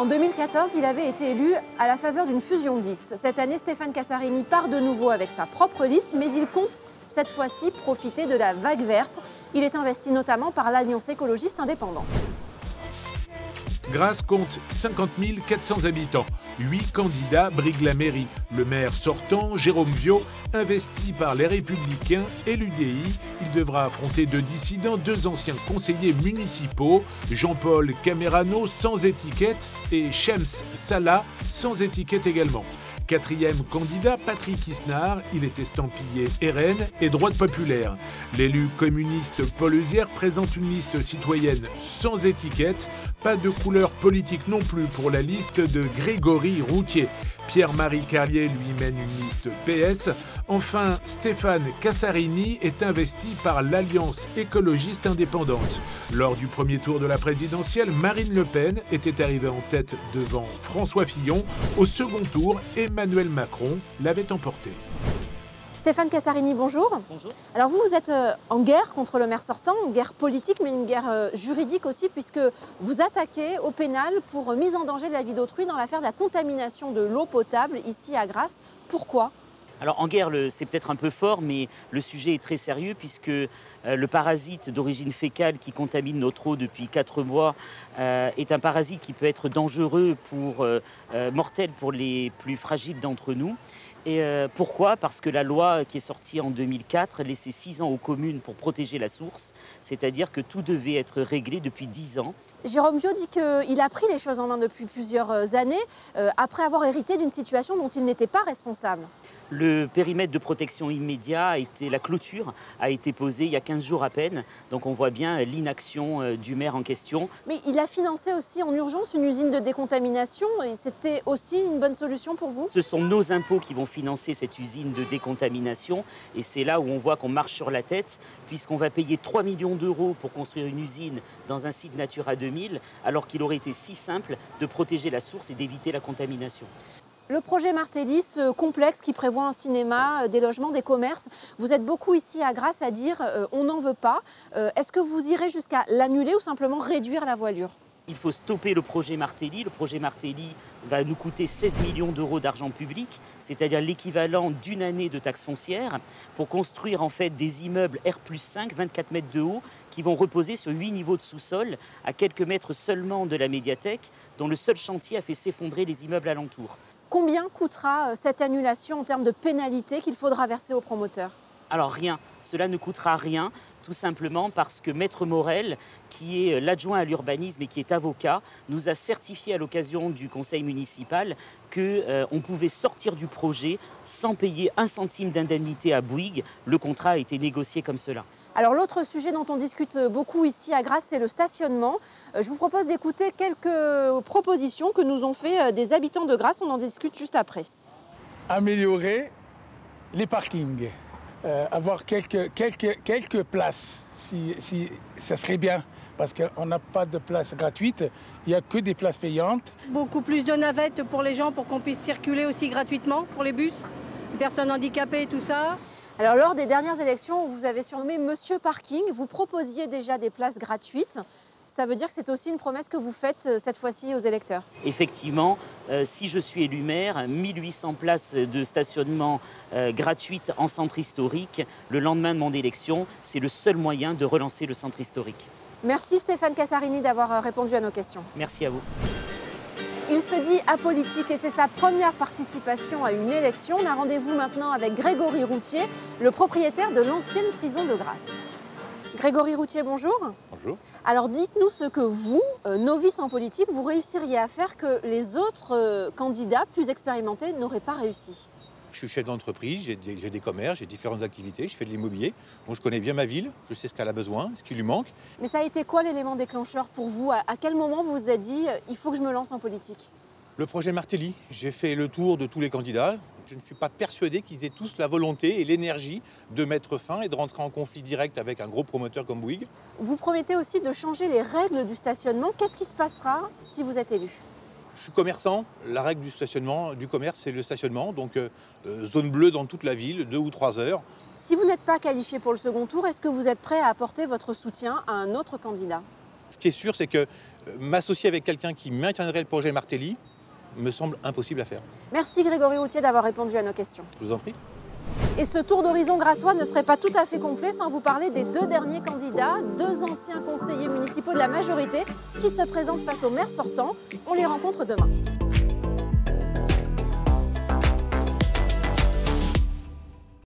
En 2014, il avait été élu à la faveur d'une fusion de listes. Cette année, Stéphane Cassarini part de nouveau avec sa propre liste, mais il compte cette fois-ci profiter de la vague verte. Il est investi notamment par l'Alliance écologiste indépendante. Grasse compte 50 400 habitants. 8 candidats briguent la mairie. Le maire sortant, Jérôme Viaud, investi par les Républicains et l'UDI. Il devra affronter 2 dissidents, 2 anciens conseillers municipaux, Jean-Paul Camerano sans étiquette et Shems Salah sans étiquette également. 4e candidat, Patrick Isnard, il est estampillé RN et droite populaire. L'élu communiste Paul Eusière présente une liste citoyenne sans étiquette. Pas de couleur politique non plus pour la liste de Grégory Routier. Pierre-Marie Carlier lui mène une liste PS. Enfin, Stéphane Cassarini est investi par l'Alliance écologiste indépendante. Lors du premier tour de la présidentielle, Marine Le Pen était arrivée en tête devant François Fillon. Au second tour, Emmanuel Macron l'avait emporté. Stéphane Cassarini, bonjour. Bonjour. Alors vous êtes en guerre contre le maire sortant, une guerre politique mais une guerre juridique aussi puisque vous attaquez au pénal pour mise en danger de la vie d'autrui dans l'affaire de la contamination de l'eau potable ici à Grasse. Pourquoi ? Alors en guerre, c'est peut-être un peu fort, mais le sujet est très sérieux puisque le parasite d'origine fécale qui contamine notre eau depuis 4 mois est un parasite qui peut être dangereux, mortel pour les plus fragiles d'entre nous. Et pourquoi ? Parce que la loi qui est sortie en 2004 laissait 6 ans aux communes pour protéger la source, c'est-à-dire que tout devait être réglé depuis 10 ans. Jérôme Viaud dit qu'il a pris les choses en main depuis plusieurs années, après avoir hérité d'une situation dont il n'était pas responsable. Le périmètre de protection immédiat, la clôture a été posée il y a 15 jours à peine. Donc on voit bien l'inaction du maire en question. Mais il a financé aussi en urgence une usine de décontamination et c'était aussi une bonne solution pour vous ? Ce sont nos impôts qui vont financer cette usine de décontamination. Et c'est là où on voit qu'on marche sur la tête, puisqu'on va payer 3 millions d'euros pour construire une usine dans un site Natura 2000, alors qu'il aurait été si simple de protéger la source et d'éviter la contamination. Le projet Martelly, ce complexe qui prévoit un cinéma, des logements, des commerces, vous êtes beaucoup ici à Grasse à dire on n'en veut pas. Est-ce que vous irez jusqu'à l'annuler ou simplement réduire la voilure ? Il faut stopper le projet Martelly. Le projet Martelly va nous coûter 16 millions d'euros d'argent public, c'est-à-dire l'équivalent d'une année de taxes foncières, pour construire en fait des immeubles R+5, 24 mètres de haut, qui vont reposer sur 8 niveaux de sous-sol, à quelques mètres seulement de la médiathèque, dont le seul chantier a fait s'effondrer les immeubles alentours. Combien coûtera cette annulation en termes de pénalité qu'il faudra verser aux promoteurs ? Alors rien, cela ne coûtera rien, tout simplement parce que Maître Morel, qui est l'adjoint à l'urbanisme et qui est avocat, nous a certifié à l'occasion du conseil municipal qu'on pouvait sortir du projet sans payer 1 centime d'indemnité à Bouygues. Le contrat a été négocié comme cela. Alors l'autre sujet dont on discute beaucoup ici à Grasse, c'est le stationnement. Je vous propose d'écouter quelques propositions que nous ont fait des habitants de Grasse. On en discute juste après. Améliorer les parkings. Avoir quelques places, si ça serait bien, parce qu'on n'a pas de places gratuites, il n'y a que des places payantes. Beaucoup plus de navettes pour les gens, pour qu'on puisse circuler aussi gratuitement, pour les bus, les personnes handicapées et tout ça. Alors lors des dernières élections, vous avez surnommé Monsieur Parking, vous proposiez déjà des places gratuites. Ça veut dire que c'est aussi une promesse que vous faites cette fois-ci aux électeurs. Effectivement, si je suis élu maire, 1800 places de stationnement gratuites en centre historique. Le lendemain de mon élection, c'est le seul moyen de relancer le centre historique. Merci Stéphane Cassarini d'avoir répondu à nos questions. Merci à vous. Il se dit apolitique et c'est sa première participation à une élection. On a rendez-vous maintenant avec Grégory Routier, le propriétaire de l'ancienne prison de Grasse. Grégory Routier, bonjour. Bonjour. Alors dites-nous ce que vous, novice en politique, vous réussiriez à faire que les autres candidats plus expérimentés n'auraient pas réussi. Je suis chef d'entreprise, j'ai des commerces, j'ai différentes activités, je fais de l'immobilier. Donc je connais bien ma ville, je sais ce qu'elle a besoin, ce qui lui manque. Mais ça a été quoi l'élément déclencheur pour vous ? À quel moment vous vous êtes dit il faut que je me lance en politique ? Le projet Martelly, j'ai fait le tour de tous les candidats. Je ne suis pas persuadé qu'ils aient tous la volonté et l'énergie de mettre fin et de rentrer en conflit direct avec un gros promoteur comme Bouygues. Vous promettez aussi de changer les règles du stationnement. Qu'est-ce qui se passera si vous êtes élu ? Je suis commerçant, la règle du stationnement, du commerce, c'est le stationnement. Donc zone bleue dans toute la ville, 2 ou 3 heures. Si vous n'êtes pas qualifié pour le second tour, est-ce que vous êtes prêt à apporter votre soutien à un autre candidat ? Ce qui est sûr, c'est que m'associer avec quelqu'un qui maintiendrait le projet Martelly me semble impossible à faire. Merci Grégory Routier d'avoir répondu à nos questions. Je vous en prie. Et ce tour d'horizon grassois ne serait pas tout à fait complet sans vous parler des 2 derniers candidats, 2 anciens conseillers municipaux de la majorité qui se présentent face au maire sortant. On les rencontre demain.